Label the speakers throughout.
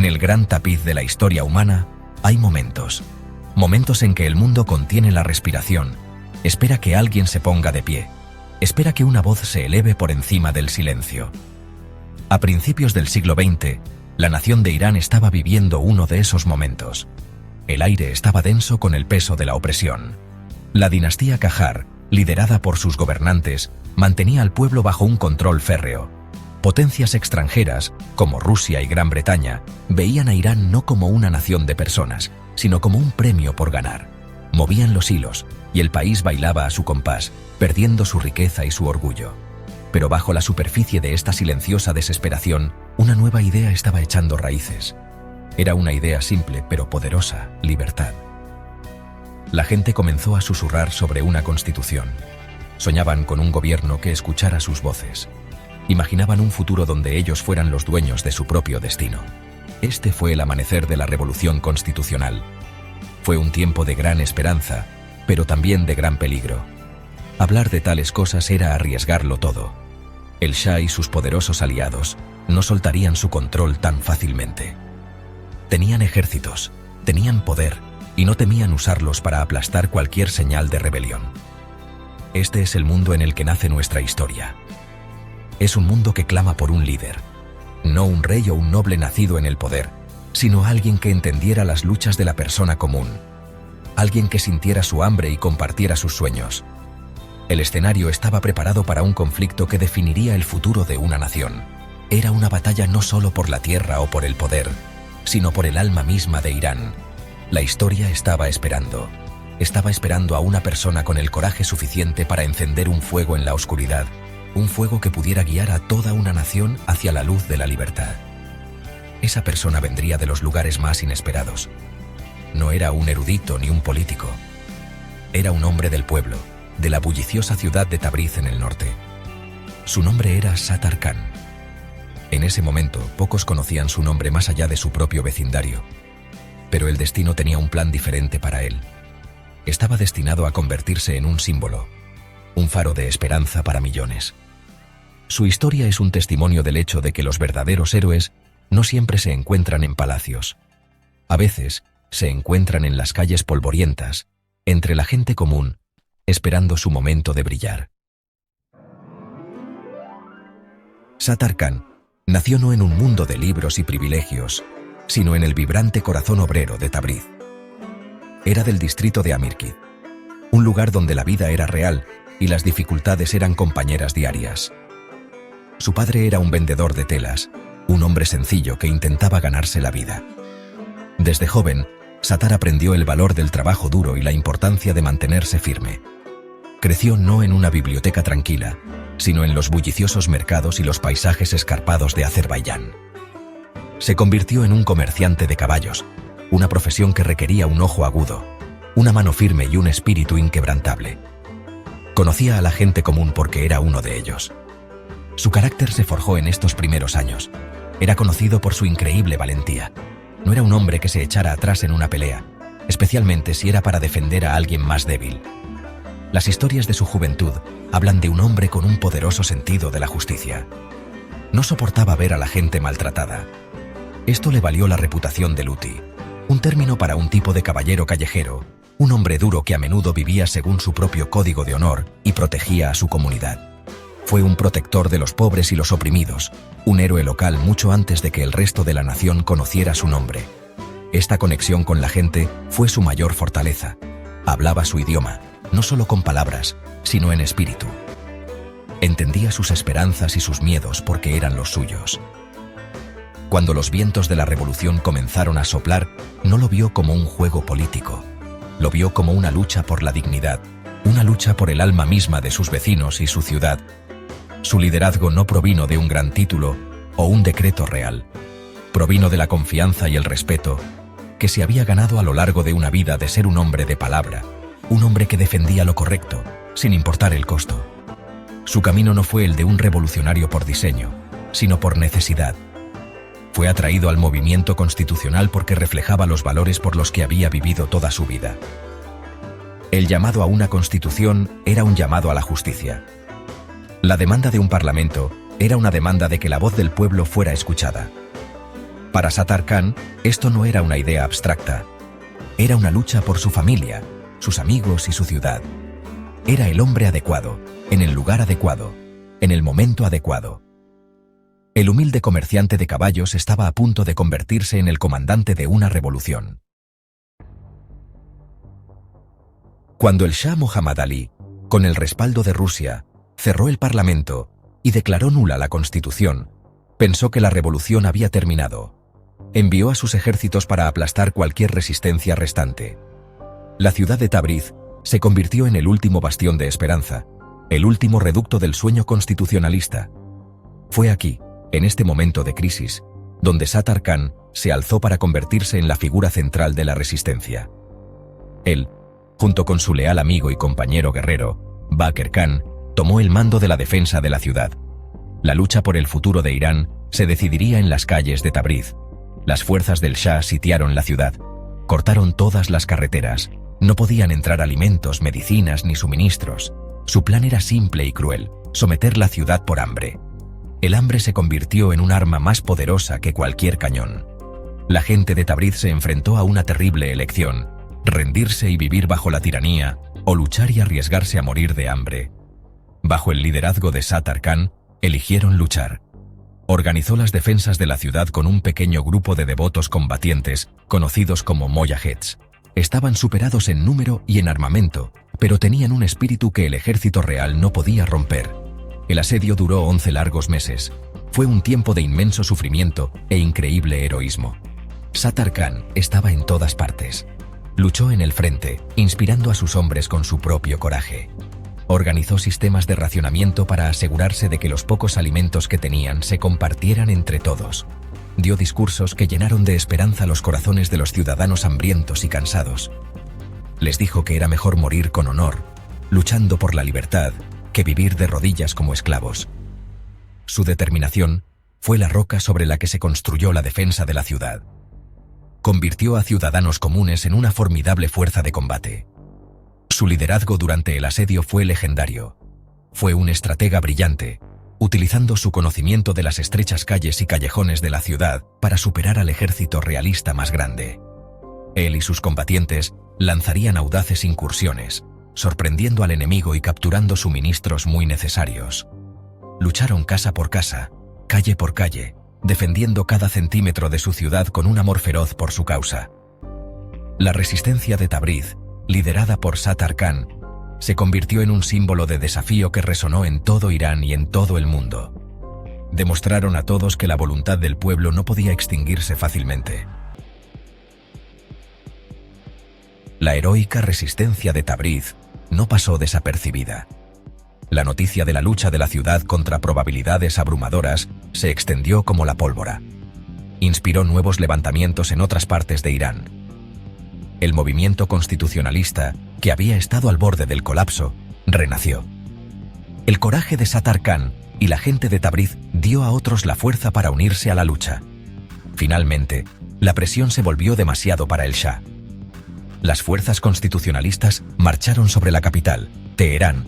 Speaker 1: En el gran tapiz de la historia humana hay momentos. Momentos en que el mundo contiene la respiración, espera que alguien se ponga de pie, espera que una voz se eleve por encima del silencio. A principios del siglo XX, la nación de Irán estaba viviendo uno de esos momentos. El aire estaba denso con el peso de la opresión. La dinastía Qajar, liderada por sus gobernantes, mantenía al pueblo bajo un control férreo. Potencias extranjeras, como Rusia y Gran Bretaña, veían a Irán no como una nación de personas, sino como un premio por ganar. Movían los hilos, y el país bailaba a su compás, perdiendo su riqueza y su orgullo. Pero bajo la superficie de esta silenciosa desesperación, una nueva idea estaba echando raíces. Era una idea simple pero poderosa: libertad. La gente comenzó a susurrar sobre una constitución. Soñaban con un gobierno que escuchara sus voces. Imaginaban un futuro donde ellos fueran los dueños de su propio destino. Este fue el amanecer de la Revolución Constitucional. Fue un tiempo de gran esperanza, pero también de gran peligro. Hablar de tales cosas era arriesgarlo todo. El Shah y sus poderosos aliados no soltarían su control tan fácilmente. Tenían ejércitos, tenían poder, y no temían usarlos para aplastar cualquier señal de rebelión. Este es el mundo en el que nace nuestra historia. Es un mundo que clama por un líder, no un rey o un noble nacido en el poder, sino alguien que entendiera las luchas de la persona común, alguien que sintiera su hambre y compartiera sus sueños. El escenario estaba preparado para un conflicto que definiría el futuro de una nación. Era una batalla no solo por la tierra o por el poder, sino por el alma misma de Irán. La historia estaba esperando a una persona con el coraje suficiente para encender un fuego en la oscuridad, un fuego que pudiera guiar a toda una nación hacia la luz de la libertad. Esa persona vendría de los lugares más inesperados. No era un erudito ni un político. Era un hombre del pueblo, de la bulliciosa ciudad de Tabriz en el norte. Su nombre era Sattar Khan. En ese momento, pocos conocían su nombre más allá de su propio vecindario. Pero el destino tenía un plan diferente para él. Estaba destinado a convertirse en un símbolo, un faro de esperanza para millones. Su historia es un testimonio del hecho de que los verdaderos héroes no siempre se encuentran en palacios. A veces se encuentran en las calles polvorientas, entre la gente común, esperando su momento de brillar. Sattar Khan nació no en un mundo de libros y privilegios, sino en el vibrante corazón obrero de Tabriz. Era del distrito de Amirkid, un lugar donde la vida era real y las dificultades eran compañeras diarias. Su padre era un vendedor de telas, un hombre sencillo que intentaba ganarse la vida. Desde joven, Sattar aprendió el valor del trabajo duro y la importancia de mantenerse firme. Creció no en una biblioteca tranquila, sino en los bulliciosos mercados y los paisajes escarpados de Azerbaiyán. Se convirtió en un comerciante de caballos, una profesión que requería un ojo agudo, una mano firme y un espíritu inquebrantable. Conocía a la gente común porque era uno de ellos. Su carácter se forjó en estos primeros años. Era conocido por su increíble valentía. No era un hombre que se echara atrás en una pelea, especialmente si era para defender a alguien más débil. Las historias de su juventud hablan de un hombre con un poderoso sentido de la justicia. No soportaba ver a la gente maltratada. Esto le valió la reputación de Luti, un término para un tipo de caballero callejero, un hombre duro que a menudo vivía según su propio código de honor y protegía a su comunidad. Fue un protector de los pobres y los oprimidos, un héroe local mucho antes de que el resto de la nación conociera su nombre. Esta conexión con la gente fue su mayor fortaleza. Hablaba su idioma, no solo con palabras, sino en espíritu. Entendía sus esperanzas y sus miedos porque eran los suyos. Cuando los vientos de la revolución comenzaron a soplar, no lo vio como un juego político. Lo vio como una lucha por la dignidad, una lucha por el alma misma de sus vecinos y su ciudad. Su liderazgo no provino de un gran título o un decreto real. Provino de la confianza y el respeto que se había ganado a lo largo de una vida de ser un hombre de palabra, un hombre que defendía lo correcto, sin importar el costo. Su camino no fue el de un revolucionario por diseño, sino por necesidad. Fue atraído al movimiento constitucional porque reflejaba los valores por los que había vivido toda su vida. El llamado a una constitución era un llamado a la justicia. La demanda de un parlamento era una demanda de que la voz del pueblo fuera escuchada. Para Sattar Khan, esto no era una idea abstracta. Era una lucha por su familia, sus amigos y su ciudad. Era el hombre adecuado, en el lugar adecuado, en el momento adecuado. El humilde comerciante de caballos estaba a punto de convertirse en el comandante de una revolución. Cuando el Shah Muhammad Ali, con el respaldo de Rusia, cerró el parlamento y declaró nula la Constitución, pensó que la revolución había terminado. Envió a sus ejércitos para aplastar cualquier resistencia restante. La ciudad de Tabriz se convirtió en el último bastión de esperanza, el último reducto del sueño constitucionalista. Fue aquí, en este momento de crisis, donde Sattar Khan se alzó para convertirse en la figura central de la resistencia. Él, junto con su leal amigo y compañero guerrero, Bakr Khan, tomó el mando de la defensa de la ciudad. La lucha por el futuro de Irán se decidiría en las calles de Tabriz. Las fuerzas del Shah sitiaron la ciudad, cortaron todas las carreteras, no podían entrar alimentos, medicinas ni suministros. Su plan era simple y cruel: someter la ciudad por hambre. El hambre se convirtió en un arma más poderosa que cualquier cañón. La gente de Tabriz se enfrentó a una terrible elección: rendirse y vivir bajo la tiranía, o luchar y arriesgarse a morir de hambre. Bajo el liderazgo de Sattar Khan, eligieron luchar. Organizó las defensas de la ciudad con un pequeño grupo de devotos combatientes, conocidos como Mojaheds. Estaban superados en número y en armamento, pero tenían un espíritu que el ejército real no podía romper. El asedio duró 11 largos meses. Fue un tiempo de inmenso sufrimiento e increíble heroísmo. Sattar Khan estaba en todas partes. Luchó en el frente, inspirando a sus hombres con su propio coraje. Organizó sistemas de racionamiento para asegurarse de que los pocos alimentos que tenían se compartieran entre todos. Dio discursos que llenaron de esperanza los corazones de los ciudadanos hambrientos y cansados. Les dijo que era mejor morir con honor, luchando por la libertad, que vivir de rodillas como esclavos. Su determinación fue la roca sobre la que se construyó la defensa de la ciudad. Convirtió a ciudadanos comunes en una formidable fuerza de combate. Su liderazgo durante el asedio fue legendario. Fue un estratega brillante, utilizando su conocimiento de las estrechas calles y callejones de la ciudad para superar al ejército realista más grande. Él y sus combatientes lanzarían audaces incursiones, sorprendiendo al enemigo y capturando suministros muy necesarios. Lucharon casa por casa, calle por calle, defendiendo cada centímetro de su ciudad con un amor feroz por su causa. La resistencia de Tabriz, liderada por Sattar Khan, se convirtió en un símbolo de desafío que resonó en todo Irán y en todo el mundo. Demostraron a todos que la voluntad del pueblo no podía extinguirse fácilmente. La heroica resistencia de Tabriz no pasó desapercibida. La noticia de la lucha de la ciudad contra probabilidades abrumadoras se extendió como la pólvora. Inspiró nuevos levantamientos en otras partes de Irán. El movimiento constitucionalista, que había estado al borde del colapso, renació. El coraje de Sattar Khan y la gente de Tabriz dio a otros la fuerza para unirse a la lucha. Finalmente, la presión se volvió demasiado para el Shah. Las fuerzas constitucionalistas marcharon sobre la capital, Teherán,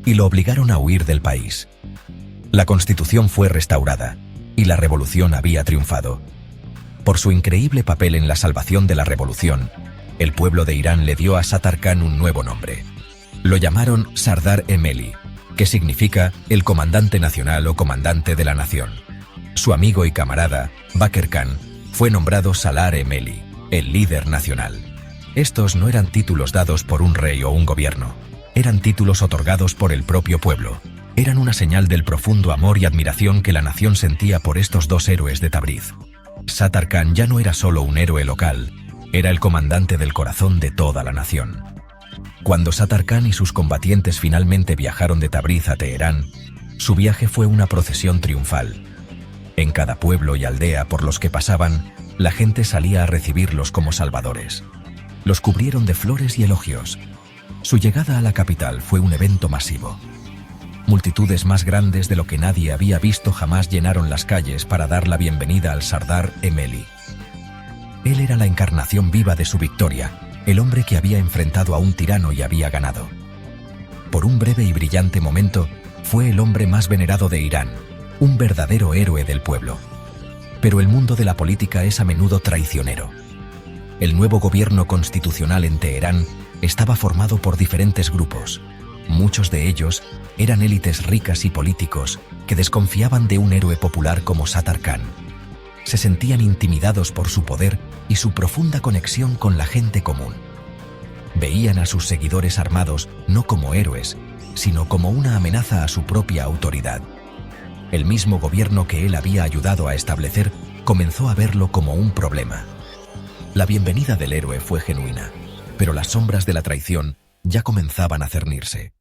Speaker 1: y lo obligaron a huir del país. La constitución fue restaurada, y la revolución había triunfado. Por su increíble papel en la salvación de la revolución, el pueblo de Irán le dio a Sattar Khan un nuevo nombre. Lo llamaron Sardar-e-Meli, que significa el comandante nacional o comandante de la nación. Su amigo y camarada, Bakr Khan, fue nombrado Salar-e-Meli, el líder nacional. Estos no eran títulos dados por un rey o un gobierno, eran títulos otorgados por el propio pueblo. Eran una señal del profundo amor y admiración que la nación sentía por estos dos héroes de Tabriz. Sattar Khan ya no era solo un héroe local, era el comandante del corazón de toda la nación. Cuando Sattar Khan y sus combatientes finalmente viajaron de Tabriz a Teherán, su viaje fue una procesión triunfal. En cada pueblo y aldea por los que pasaban, la gente salía a recibirlos como salvadores. Los cubrieron de flores y elogios. Su llegada a la capital fue un evento masivo. Multitudes más grandes de lo que nadie había visto jamás llenaron las calles para dar la bienvenida al Sardar-e-Meli. Él era la encarnación viva de su victoria, el hombre que había enfrentado a un tirano y había ganado. Por un breve y brillante momento, fue el hombre más venerado de Irán, un verdadero héroe del pueblo. Pero el mundo de la política es a menudo traicionero. El nuevo gobierno constitucional en Teherán estaba formado por diferentes grupos. Muchos de ellos eran élites ricas y políticos que desconfiaban de un héroe popular como Sattar Khan. Se sentían intimidados por su poder y su profunda conexión con la gente común. Veían a sus seguidores armados no como héroes, sino como una amenaza a su propia autoridad. El mismo gobierno que él había ayudado a establecer comenzó a verlo como un problema. La bienvenida del héroe fue genuina, pero las sombras de la traición ya comenzaban a cernirse.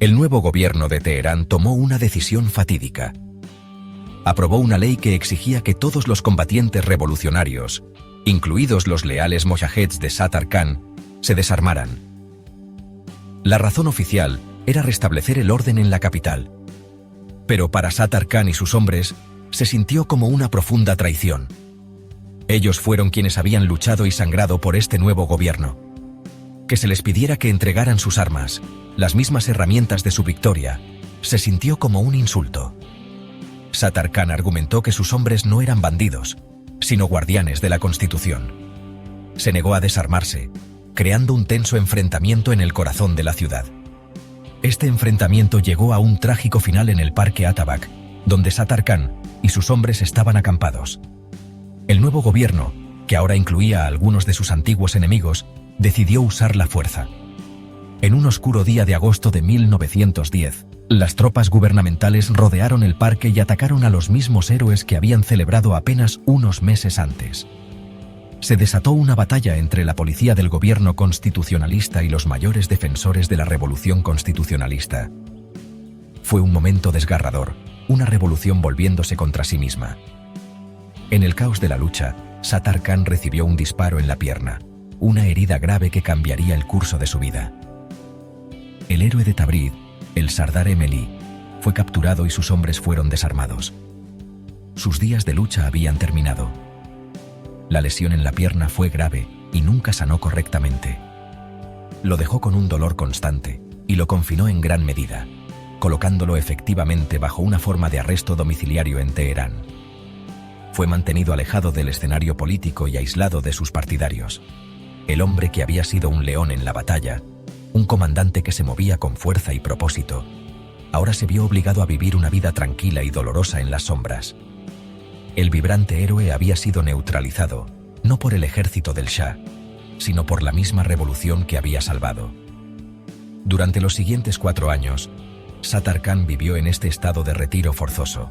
Speaker 1: El nuevo gobierno de Teherán tomó una decisión fatídica. Aprobó una ley que exigía que todos los combatientes revolucionarios, incluidos los leales mojaheds de Sattar Khan, se desarmaran. La razón oficial era restablecer el orden en la capital. Pero para Sattar Khan y sus hombres, se sintió como una profunda traición. Ellos fueron quienes habían luchado y sangrado por este nuevo gobierno. Que se les pidiera que entregaran sus armas, las mismas herramientas de su victoria, se sintió como un insulto. Sattar Khan argumentó que sus hombres no eran bandidos, sino guardianes de la Constitución. Se negó a desarmarse, creando un tenso enfrentamiento en el corazón de la ciudad. Este enfrentamiento llegó a un trágico final en el parque Atabak, donde Sattar Khan y sus hombres estaban acampados. El nuevo gobierno, que ahora incluía a algunos de sus antiguos enemigos, decidió usar la fuerza. En un oscuro día de agosto de 1910, las tropas gubernamentales rodearon el parque y atacaron a los mismos héroes que habían celebrado apenas unos meses antes. Se desató una batalla entre la policía del gobierno constitucionalista y los mayores defensores de la revolución constitucionalista. Fue un momento desgarrador, una revolución volviéndose contra sí misma. En el caos de la lucha, Sattar Khan recibió un disparo en la pierna, una herida grave que cambiaría el curso de su vida. El héroe de Tabriz, el Sardar Emeli, fue capturado y sus hombres fueron desarmados. Sus días de lucha habían terminado. La lesión en la pierna fue grave y nunca sanó correctamente. Lo dejó con un dolor constante y lo confinó en gran medida, colocándolo efectivamente bajo una forma de arresto domiciliario en Teherán. Fue mantenido alejado del escenario político y aislado de sus partidarios. El hombre que había sido un león en la batalla, un comandante que se movía con fuerza y propósito, ahora se vio obligado a vivir una vida tranquila y dolorosa en las sombras. El vibrante héroe había sido neutralizado, no por el ejército del Shah, sino por la misma revolución que había salvado. Durante los siguientes 4 años, Sattar Khan vivió en este estado de retiro forzoso.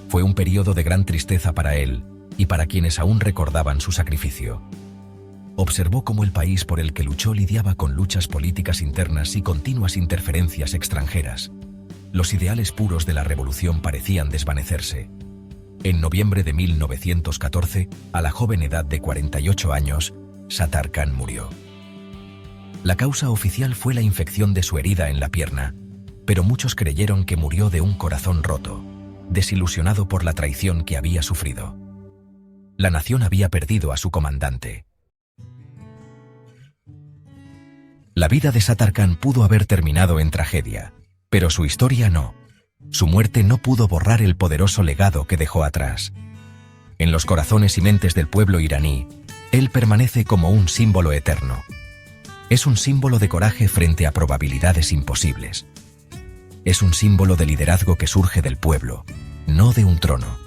Speaker 1: Fue un periodo de gran tristeza para él y para quienes aún recordaban su sacrificio. Observó cómo el país por el que luchó lidiaba con luchas políticas internas y continuas interferencias extranjeras. Los ideales puros de la revolución parecían desvanecerse. En noviembre de 1914, a la joven edad de 48 años, Sattar Khan murió. La causa oficial fue la infección de su herida en la pierna, pero muchos creyeron que murió de un corazón roto, desilusionado por la traición que había sufrido. La nación había perdido a su comandante. La vida de Sattar Khan pudo haber terminado en tragedia, pero su historia no. Su muerte no pudo borrar el poderoso legado que dejó atrás. En los corazones y mentes del pueblo iraní, él permanece como un símbolo eterno. Es un símbolo de coraje frente a probabilidades imposibles. Es un símbolo de liderazgo que surge del pueblo, no de un trono.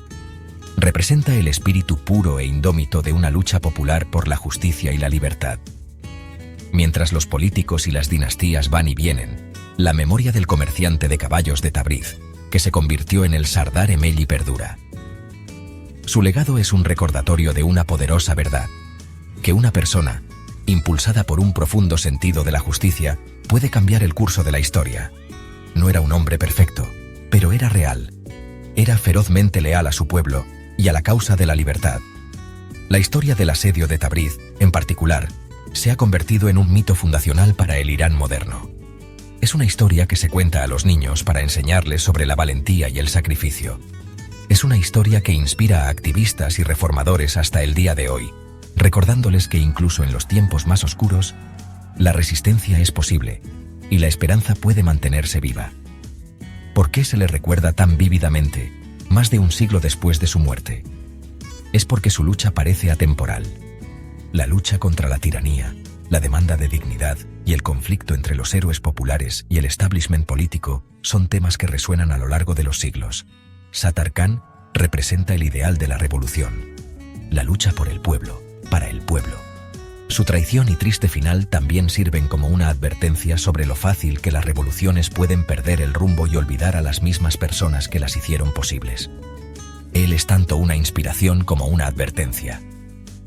Speaker 1: Representa el espíritu puro e indómito de una lucha popular por la justicia y la libertad. Mientras los políticos y las dinastías van y vienen, la memoria del comerciante de caballos de Tabriz, que se convirtió en el Sardar Emeli, perdura. Su legado es un recordatorio de una poderosa verdad, que una persona, impulsada por un profundo sentido de la justicia, puede cambiar el curso de la historia. No era un hombre perfecto, pero era real. Era ferozmente leal a su pueblo y a la causa de la libertad. La historia del asedio de Tabriz, en particular, se ha convertido en un mito fundacional para el Irán moderno. Es una historia que se cuenta a los niños para enseñarles sobre la valentía y el sacrificio. Es una historia que inspira a activistas y reformadores hasta el día de hoy, recordándoles que incluso en los tiempos más oscuros, la resistencia es posible y la esperanza puede mantenerse viva. ¿Por qué se le recuerda tan vívidamente, más de un siglo después de su muerte? Es porque su lucha parece atemporal. La lucha contra la tiranía, la demanda de dignidad y el conflicto entre los héroes populares y el establishment político son temas que resuenan a lo largo de los siglos. Sattar Khan representa el ideal de la revolución, la lucha por el pueblo, para el pueblo. Su traición y triste final también sirven como una advertencia sobre lo fácil que las revoluciones pueden perder el rumbo y olvidar a las mismas personas que las hicieron posibles. Él es tanto una inspiración como una advertencia.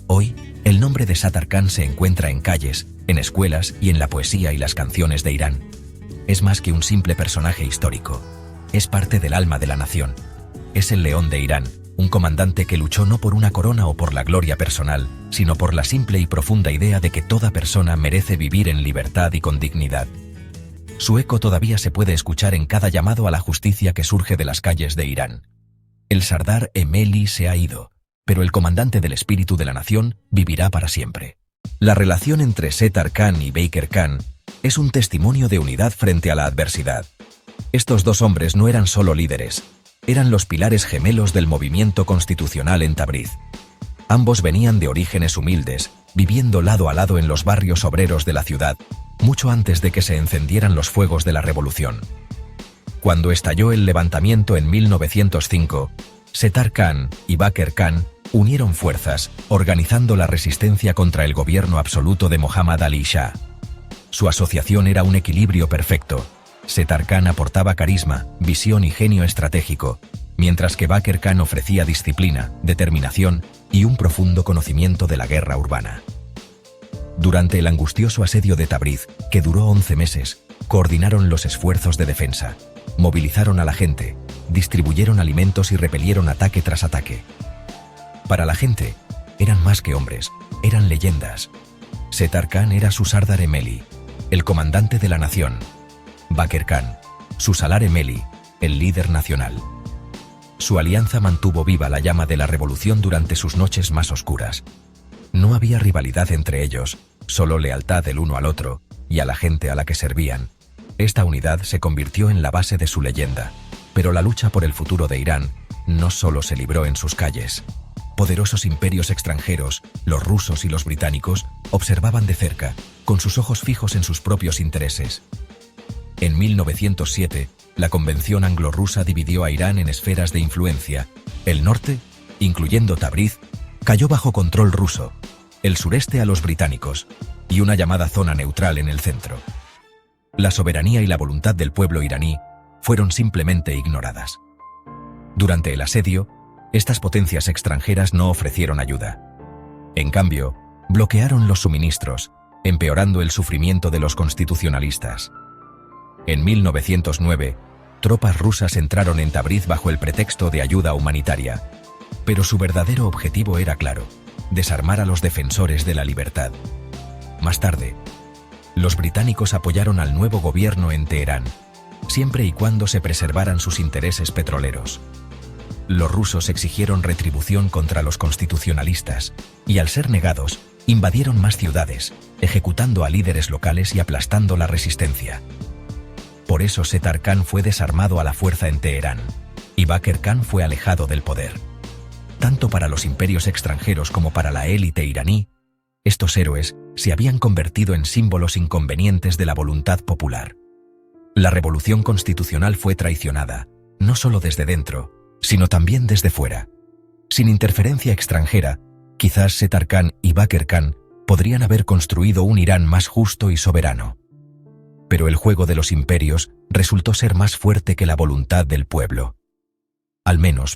Speaker 1: Hoy, el nombre de Sattar Khan se encuentra en calles, en escuelas y en la poesía y las canciones de Irán. Es más que un simple personaje histórico. Es parte del alma de la nación. Es el león de Irán, un comandante que luchó no por una corona o por la gloria personal, sino por la simple y profunda idea de que toda persona merece vivir en libertad y con dignidad. Su eco todavía se puede escuchar en cada llamado a la justicia que surge de las calles de Irán. El Sardar Emeli se ha ido, pero el comandante del espíritu de la nación vivirá para siempre. La relación entre Sattar Khan y Baker Khan es un testimonio de unidad frente a la adversidad. Estos dos hombres no eran solo líderes, eran los pilares gemelos del movimiento constitucional en Tabriz. Ambos venían de orígenes humildes, viviendo lado a lado en los barrios obreros de la ciudad, mucho antes de que se encendieran los fuegos de la revolución. Cuando estalló el levantamiento en 1905, Sattar Khan y Baker Khan unieron fuerzas, organizando la resistencia contra el gobierno absoluto de Mohammad Ali Shah. Su asociación era un equilibrio perfecto. Sattar Khan aportaba carisma, visión y genio estratégico, mientras que Baker Khan ofrecía disciplina, determinación y un profundo conocimiento de la guerra urbana. Durante el angustioso asedio de Tabriz, que duró 11 meses, coordinaron los esfuerzos de defensa, movilizaron a la gente, distribuyeron alimentos y repelieron ataque tras ataque. Para la gente, eran más que hombres, eran leyendas. Sattar Khan era su Sardar Emeli, el comandante de la nación. Baker Khan, su Salar Emeli, el líder nacional. Su alianza mantuvo viva la llama de la revolución durante sus noches más oscuras. No había rivalidad entre ellos, solo lealtad el uno al otro y a la gente a la que servían. Esta unidad se convirtió en la base de su leyenda, pero la lucha por el futuro de Irán no solo se libró en sus calles. Poderosos imperios extranjeros, los rusos y los británicos, observaban de cerca, con sus ojos fijos en sus propios intereses. En 1907, la Convención Anglo-Rusa dividió a Irán en esferas de influencia. El norte, incluyendo Tabriz, cayó bajo control ruso, el sureste a los británicos, y una llamada zona neutral en el centro. La soberanía y la voluntad del pueblo iraní fueron simplemente ignoradas. Durante el asedio, estas potencias extranjeras no ofrecieron ayuda. En cambio, bloquearon los suministros, empeorando el sufrimiento de los constitucionalistas. En 1909, tropas rusas entraron en Tabriz bajo el pretexto de ayuda humanitaria, pero su verdadero objetivo era claro: desarmar a los defensores de la libertad. Más tarde, los británicos apoyaron al nuevo gobierno en Teherán, siempre y cuando se preservaran sus intereses petroleros. Los rusos exigieron retribución contra los constitucionalistas, y al ser negados, invadieron más ciudades, ejecutando a líderes locales y aplastando la resistencia. Por eso Sattar Khan fue desarmado a la fuerza en Teherán, y Baker Khan fue alejado del poder. Tanto para los imperios extranjeros como para la élite iraní, estos héroes se habían convertido en símbolos inconvenientes de la voluntad popular. La revolución constitucional fue traicionada, no solo desde dentro, sino también desde fuera. Sin interferencia extranjera, quizás Sattar Khan y Baker Khan podrían haber construido un Irán más justo y soberano. Pero el juego de los imperios resultó ser más fuerte que la voluntad del pueblo. Al menos